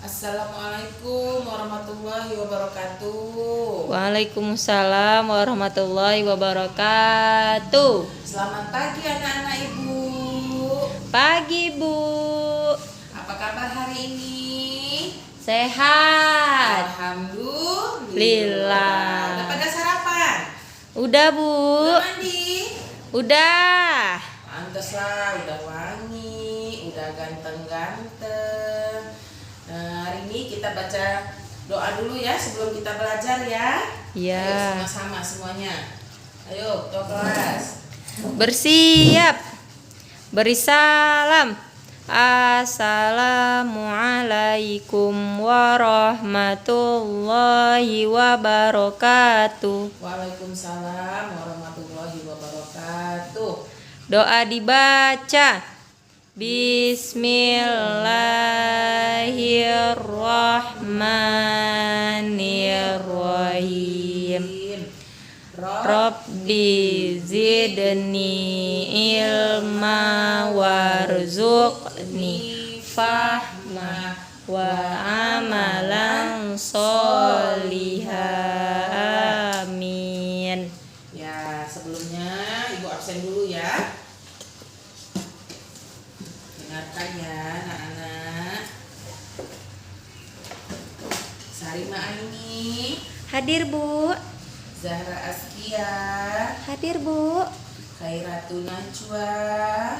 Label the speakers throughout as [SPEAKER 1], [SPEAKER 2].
[SPEAKER 1] Assalamualaikum warahmatullahi wabarakatuh.
[SPEAKER 2] Waalaikumsalam warahmatullahi wabarakatuh.
[SPEAKER 1] Selamat pagi anak-anak ibu.
[SPEAKER 2] Pagi Bu.
[SPEAKER 1] Apa kabar hari ini?
[SPEAKER 2] Sehat.
[SPEAKER 1] Alhamdulillah. Udah pada sarapan?
[SPEAKER 2] Udah Bu.
[SPEAKER 1] Udah mandi?
[SPEAKER 2] Udah.
[SPEAKER 1] Pantes lah, udah wangi, udah ganteng-ganteng. Hari ini kita baca doa dulu ya sebelum kita belajar ya.
[SPEAKER 2] Iya.
[SPEAKER 1] Ayo sama-sama semuanya. Ayo, ketua kelas.
[SPEAKER 2] Bersiap. Beri salam. Assalamualaikum warahmatullahi wabarakatuh.
[SPEAKER 1] Waalaikumsalam warahmatullahi wabarakatuh.
[SPEAKER 2] Doa dibaca. Bismillahirrahmanirrahim. Rabbi zidni ilma warzuqni fahma wa amalan solihah. Amin.
[SPEAKER 1] Ya, sebelumnya Ibu absen dulu ya. Dengarkan ya anak-anak. Sarima Aini,
[SPEAKER 2] Hadir Bu.
[SPEAKER 1] Zahra Askia,
[SPEAKER 2] Hadir Bu.
[SPEAKER 1] Khairatul Najwa,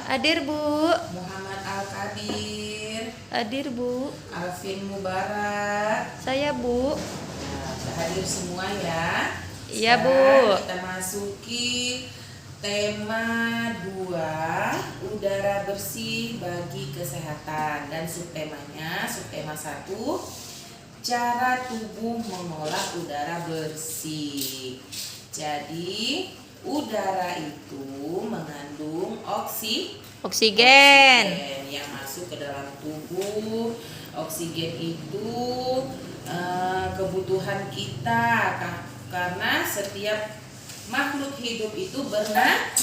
[SPEAKER 2] Hadir Bu.
[SPEAKER 1] Muhammad Al-Kabir,
[SPEAKER 2] Hadir Bu.
[SPEAKER 1] Alvin Mubarak.
[SPEAKER 2] Saya Bu.
[SPEAKER 1] Nah, sudah hadir semua ya.
[SPEAKER 2] Iya, Bu.
[SPEAKER 1] Sekarang kita masuki tema 2, udara bersih bagi kesehatan. Dan subtemanya, subtema 1, cara tubuh mengolah udara bersih. Jadi, udara itu mengandung
[SPEAKER 2] Oksigen.
[SPEAKER 1] yang masuk ke dalam tubuh. Oksigen itu kebutuhan kita karena setiap makhluk hidup itu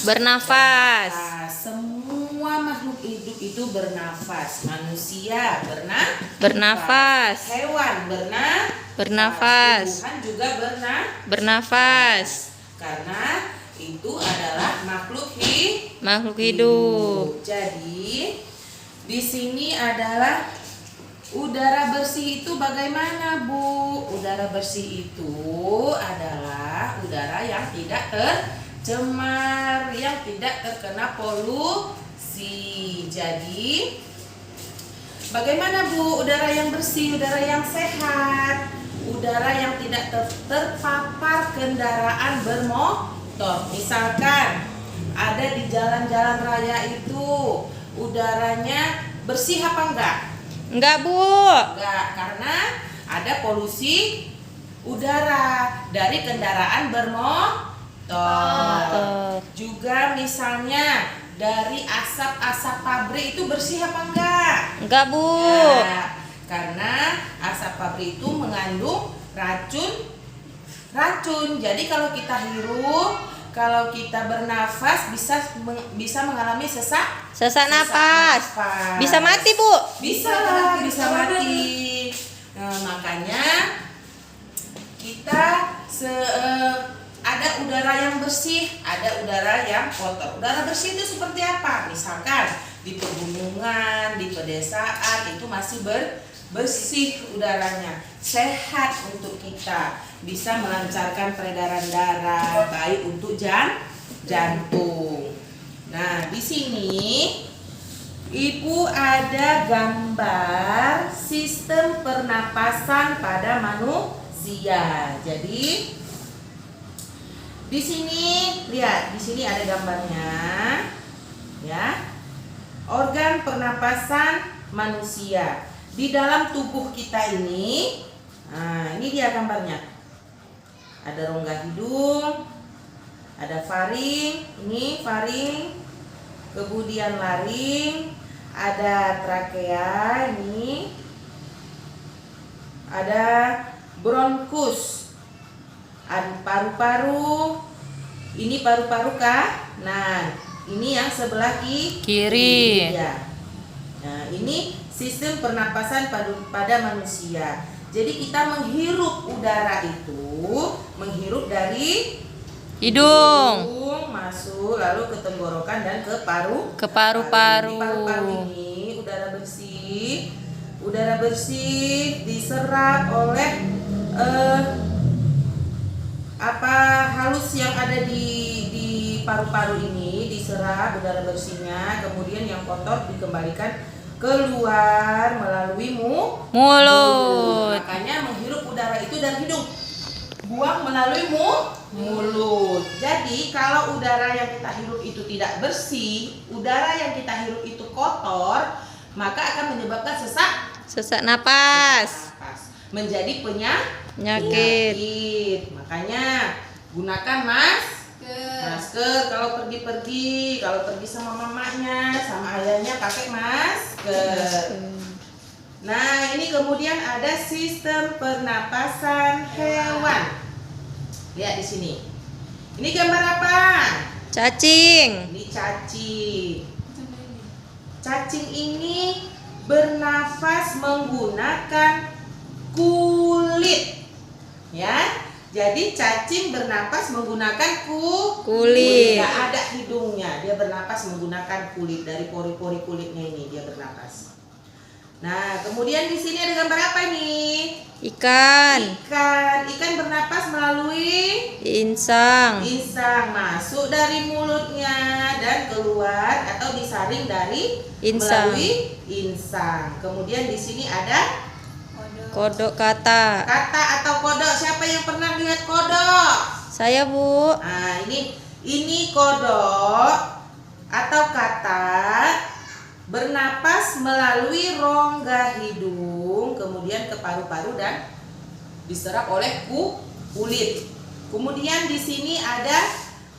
[SPEAKER 2] Bernafas.
[SPEAKER 1] Semua makhluk hidup itu bernafas. Manusia
[SPEAKER 2] Bernafas.
[SPEAKER 1] Hewan
[SPEAKER 2] Bernafas.
[SPEAKER 1] Tuhan juga
[SPEAKER 2] Bernafas.
[SPEAKER 1] karena itu adalah makhluk
[SPEAKER 2] Hidup.
[SPEAKER 1] Jadi di sini adalah udara bersih itu bagaimana Bu? Udara bersih itu adalah udara yang tidak tercemar, yang tidak terkena polusi. Jadi bagaimana Bu udara yang bersih, udara yang sehat? Udara yang tidak terpapar kendaraan bermotor. Misalkan ada di jalan-jalan raya itu udaranya bersih apa enggak?
[SPEAKER 2] Enggak Bu.
[SPEAKER 1] Enggak, karena ada polusi udara dari kendaraan bermotor. Juga misalnya dari asap-asap pabrik itu bersih apa enggak?
[SPEAKER 2] Enggak Bu.
[SPEAKER 1] Nah, karena asap pabrik itu mengandung racun. Jadi kalau kita hirup, kalau kita bernafas bisa mengalami sesak
[SPEAKER 2] Nafas. Bisa mati Bu.
[SPEAKER 1] Bisa mati. Nah, makanya kita ada udara yang bersih, ada udara yang kotor. Udara bersih itu seperti apa? Misalkan di pegunungan, di pedesaan itu masih bersih udaranya, sehat untuk kita, bisa melancarkan peredaran darah, baik untuk jantung. Nah, di sini Ibu ada gambar sistem pernapasan pada manusia. Jadi di sini lihat, di sini ada gambarnya, ya. Organ pernapasan manusia di dalam tubuh kita ini. Nah, ini dia gambarnya. Ada rongga hidung, ada faring, ini faring, kemudian laring, ada trakea, ini ada bronkus, ada paru-paru, ini paru-paru kanan, ini yang sebelah
[SPEAKER 2] Kiri.
[SPEAKER 1] ya. Nah, ini sistem pernapasan pada manusia. Jadi kita menghirup udara itu menghirup dari
[SPEAKER 2] hidung,
[SPEAKER 1] masuk lalu ke tenggorokan dan ke paru.
[SPEAKER 2] ke paru-paru.
[SPEAKER 1] Di paru-paru ini udara bersih diserap oleh halus yang ada di paru-paru ini, diserap udara bersihnya, kemudian yang kotor dikembalikan keluar melalui mulut. Makanya menghirup udara itu dari hidung, buang melalui mulut. Jadi kalau udara yang kita hirup itu tidak bersih, udara yang kita hirup itu kotor, maka akan menyebabkan sesak
[SPEAKER 2] napas,
[SPEAKER 1] menjadi
[SPEAKER 2] penyakit.
[SPEAKER 1] Makanya gunakan masker kalau pergi sama mamanya, sama ayahnya pakai masker. Nah, ini kemudian ada sistem pernapasan hewan. Lihat di sini. Ini gambar apa?
[SPEAKER 2] Cacing.
[SPEAKER 1] Ini cacing. Cacing ini bernafas menggunakan kulit. Ya. Jadi cacing bernapas menggunakan kulit. Tidak ada hidungnya. Dia bernapas menggunakan kulit. Dari pori-pori kulitnya ini dia bernapas. Nah, kemudian di sini ada gambar apa nih?
[SPEAKER 2] Ikan
[SPEAKER 1] bernapas melalui
[SPEAKER 2] insang,
[SPEAKER 1] masuk dari mulutnya dan keluar atau disaring dari melalui insang. Kemudian di sini ada
[SPEAKER 2] kodok kata
[SPEAKER 1] atau kodok. Siapa yang pernah lihat kodok?
[SPEAKER 2] Saya, Bu.
[SPEAKER 1] Nah, ini kodok atau kata bernapas melalui rongga hidung, kemudian ke paru-paru dan diserap oleh kulit. Kemudian di sini ada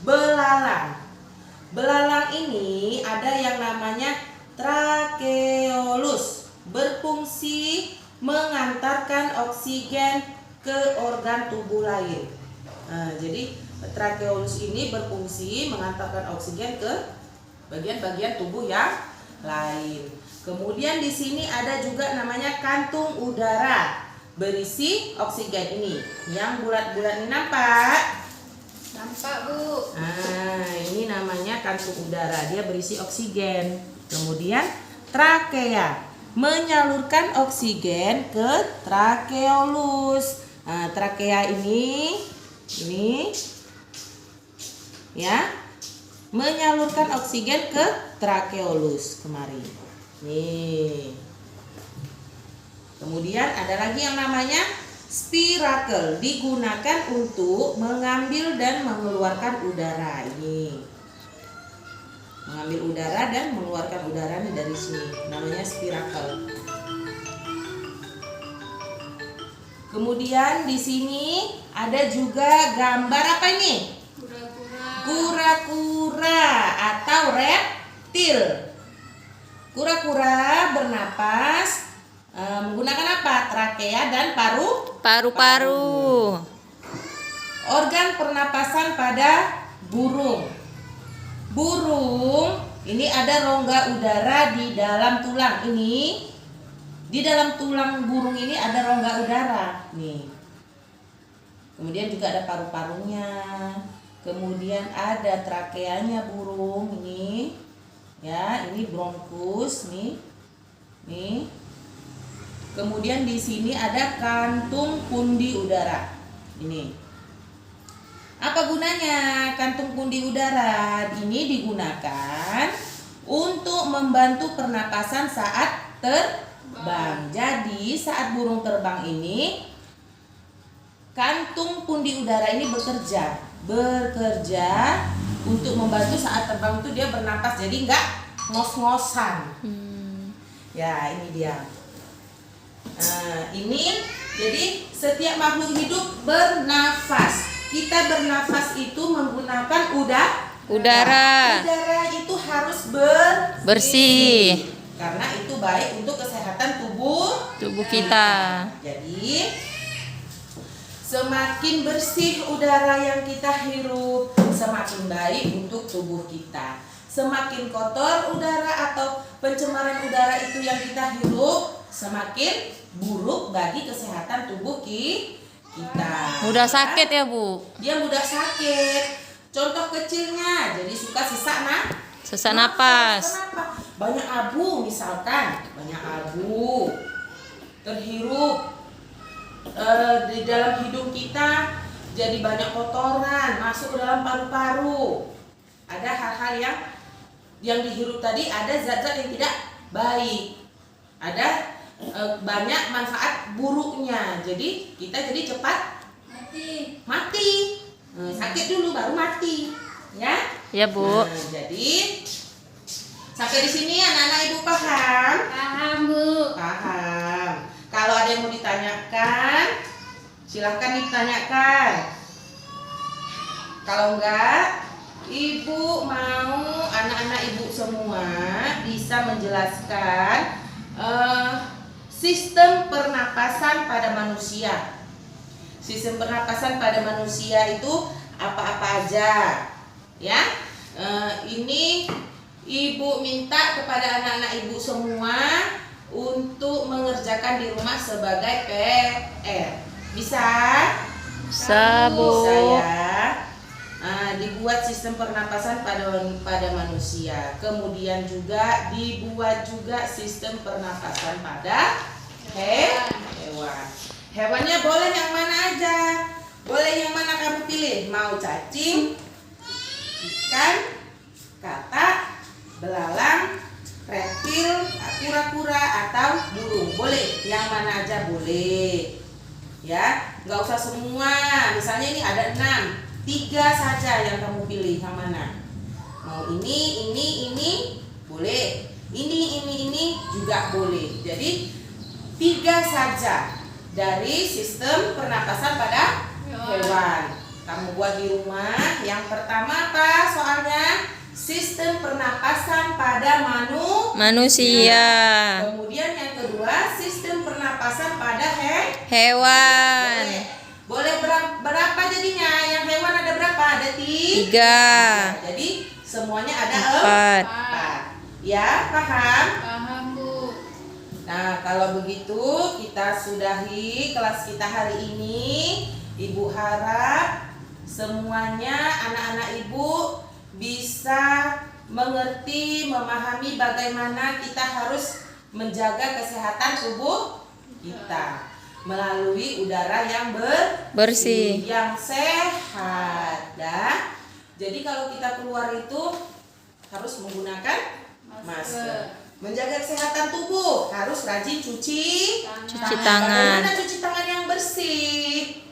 [SPEAKER 1] belalang. Belalang ini ada yang namanya trakeolus, berfungsi mengantarkan oksigen ke organ tubuh lain. Nah, jadi trakeolus ini berfungsi mengantarkan oksigen ke bagian-bagian tubuh yang lain. Kemudian di sini ada juga namanya kantung udara berisi oksigen ini. Yang bulat-bulat ini nampak?
[SPEAKER 2] Nampak, Bu.
[SPEAKER 1] Nah, ini namanya kantung udara, dia berisi oksigen. Kemudian trakea menyalurkan oksigen ke trakeolus. Nah, trakea ini ya, menyalurkan oksigen ke trakeolus kemarin. Nih. Kemudian ada lagi yang namanya spirakel, digunakan untuk mengambil dan mengeluarkan udara. Ini mengambil udara dan mengeluarkan udara nih dari sini, namanya spirakel. Kemudian di sini ada juga gambar apa ini? Kura-kura atau reptil. Kura-kura bernapas menggunakan apa? Trakea dan
[SPEAKER 2] Paru-paru.
[SPEAKER 1] Organ pernapasan pada burung. Burung ini ada rongga udara di dalam tulang ini. Di dalam tulang burung ini ada rongga udara nih. Kemudian juga ada paru-parunya. Kemudian ada trakeanya burung ini. Ya, ini bronkus nih. Nih. Kemudian di sini ada kantung pundi udara. Ini. Apa gunanya kantung pundi udara? Ini digunakan untuk membantu pernapasan saat terbang. Jadi saat burung terbang ini, kantung pundi udara ini bekerja untuk membantu saat terbang itu dia bernapas, jadi nggak ngos-ngosan. Ya, ini dia. Nah, ini jadi setiap makhluk hidup bernafas. Kita bernafas itu menggunakan udara. Udara itu harus bersih. Karena itu baik untuk kesehatan tubuh
[SPEAKER 2] kita.
[SPEAKER 1] Jadi semakin bersih udara yang kita hirup, semakin baik untuk tubuh kita. Semakin kotor udara atau pencemaran udara itu yang kita hirup semakin buruk bagi kesehatan tubuh kita.
[SPEAKER 2] Mudah sakit ya, Bu?
[SPEAKER 1] Dia mudah sakit. Contoh kecilnya, jadi suka
[SPEAKER 2] Sesak napas.
[SPEAKER 1] Kenapa? Banyak abu misalkan, banyak abu terhirup di dalam hidung kita, jadi banyak kotoran masuk ke dalam paru-paru. Ada hal-hal yang dihirup tadi, ada zat-zat yang tidak baik. Ada banyak manfaat buruknya. Jadi kita jadi cepat mati. Sakit dulu baru mati, ya?
[SPEAKER 2] Ya, Bu.
[SPEAKER 1] Nah, jadi sampai di sini anak-anak ibu paham?
[SPEAKER 2] Paham, Bu.
[SPEAKER 1] Paham. Kalau ada yang mau ditanyakan, silahkan ditanyakan. Kalau enggak, ibu mau anak-anak ibu semua bisa menjelaskan sistem pernapasan pada manusia. Sistem pernapasan pada manusia itu apa-apa aja, ya? Ini ibu minta kepada anak-anak ibu semua untuk mengerjakan di rumah sebagai PR. Bisa?
[SPEAKER 2] Bisa, Bu.
[SPEAKER 1] Bisa ya. Dibuat sistem pernapasan pada manusia. Kemudian juga dibuat juga sistem pernapasan pada hewan. Hewannya boleh yang mana aja. Boleh yang mana kamu pilih. Mau cacing, ikan, katak, belalang, reptil, kura-kura atau burung. Boleh, yang mana aja boleh. Ya, nggak usah semua. Misalnya ini ada 6, 3 saja yang kamu pilih. Yang mana? Mau ini boleh. Ini juga boleh. Jadi 3 saja dari sistem pernapasan pada hewan. Kamu buat di rumah. Yang pertama apa soalnya? Sistem pernapasan pada manusia. Kemudian yang kedua, sistem pernapasan pada
[SPEAKER 2] Hewan.
[SPEAKER 1] Boleh berapa jadinya? Yang hewan ada berapa? Ada
[SPEAKER 2] 3.
[SPEAKER 1] Jadi semuanya ada
[SPEAKER 2] 4.
[SPEAKER 1] 4. Ya, paham?
[SPEAKER 2] Paham, Bu.
[SPEAKER 1] Nah, kalau begitu kita sudahi kelas kita hari ini. Ibu harap semuanya anak-anak ibu bisa mengerti, memahami bagaimana kita harus menjaga kesehatan tubuh kita melalui udara yang
[SPEAKER 2] Bersih.
[SPEAKER 1] yang sehat. Dan jadi kalau kita keluar itu harus menggunakan masker. Menjaga kesehatan tubuh harus rajin cuci
[SPEAKER 2] tangan.
[SPEAKER 1] Bagaimana cuci tangan yang bersih?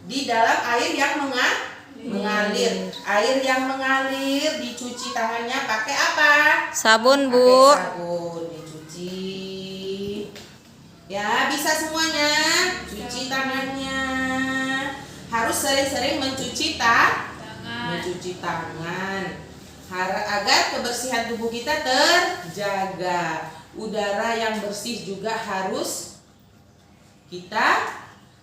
[SPEAKER 1] Di dalam air yang mengalir. Air yang mengalir dicuci tangannya pakai apa?
[SPEAKER 2] Sabun, Bu.
[SPEAKER 1] Pakai sabun dicuci. Ya, bisa semuanya. Cuci tangannya. Harus sering-sering mencuci tangan. Agar kebersihan tubuh kita terjaga. Udara yang bersih juga harus kita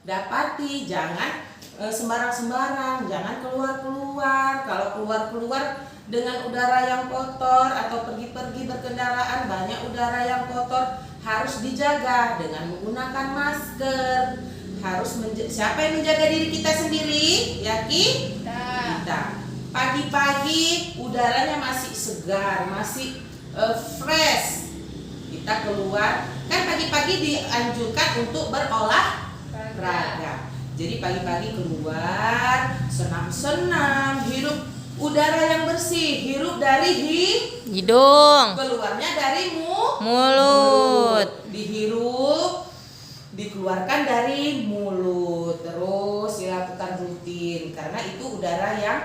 [SPEAKER 1] dapati. Jangan sembarang-sembarang, jangan keluar-keluar. Kalau keluar-keluar dengan udara yang kotor atau pergi-pergi berkendaraan banyak udara yang kotor, harus dijaga dengan menggunakan masker. Siapa yang menjaga diri kita sendiri? Kita. Pagi-pagi udaranya masih segar, masih fresh. Kita keluar, kan pagi-pagi dianjurkan untuk berolahraga. Jadi pagi-pagi keluar, senam-senam, hirup udara yang bersih, hirup dari
[SPEAKER 2] hidung,
[SPEAKER 1] keluarnya dari
[SPEAKER 2] mulut.
[SPEAKER 1] Dihirup, dikeluarkan dari mulut. Terus dilakukan rutin karena itu udara yang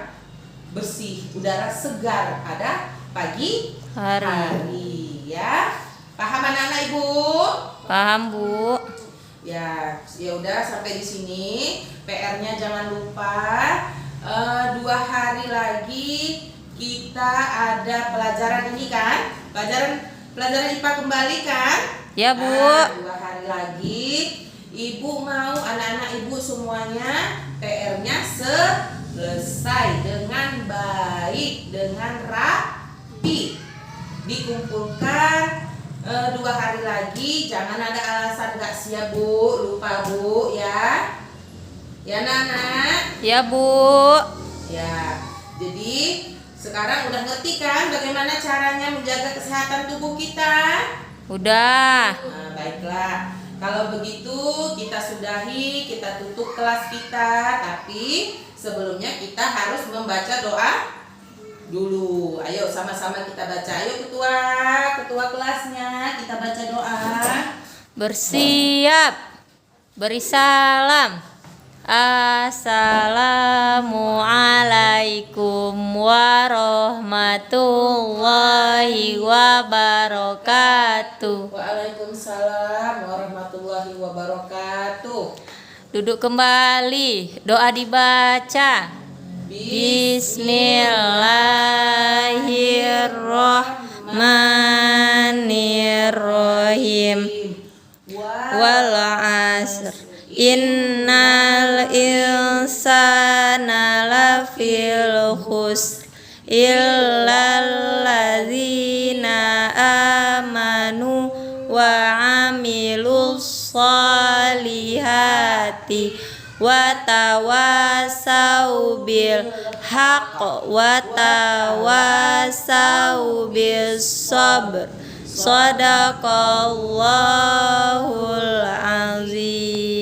[SPEAKER 1] bersih, udara segar pada pagi hari. Ya, paham anak-anak ibu?
[SPEAKER 2] Paham, Bu.
[SPEAKER 1] Ya udah sampai di sini. PR-nya jangan lupa 2 hari lagi kita ada pelajaran ini kan? Pelajaran IPA kembali kan?
[SPEAKER 2] Ya, Bu.
[SPEAKER 1] 2 hari lagi. Ibu mau anak-anak ibu semuanya PR-nya selesai dengan baik, dengan rapi. dikumpulkan 2 hari lagi. Jangan ada alasan gak siap Bu, lupa Bu ya. Ya Nana?
[SPEAKER 2] Ya Bu.
[SPEAKER 1] Ya, jadi sekarang udah ngerti kan bagaimana caranya menjaga kesehatan tubuh kita?
[SPEAKER 2] Udah.
[SPEAKER 1] Nah, baiklah. Kalau begitu kita sudahi, kita tutup kelas kita. Tapi sebelumnya kita harus membaca doa dulu. Ayo sama-sama kita baca. Ayo ketua kelasnya, kita baca doa.
[SPEAKER 2] Bersiap. Beri salam. Assalamualaikum warahmatullahi wabarakatuh.
[SPEAKER 1] Waalaikumsalam warahmatullahi wabarakatuh.
[SPEAKER 2] Duduk kembali. Doa dibaca. Bismillahirrahmanirrahim. Wal asr. Innal insana lafil khusr illal ladzina amanu wa amilus solihati wa tawasau bil haqq wa tawasau bis sabr. Shadaqallahul azim.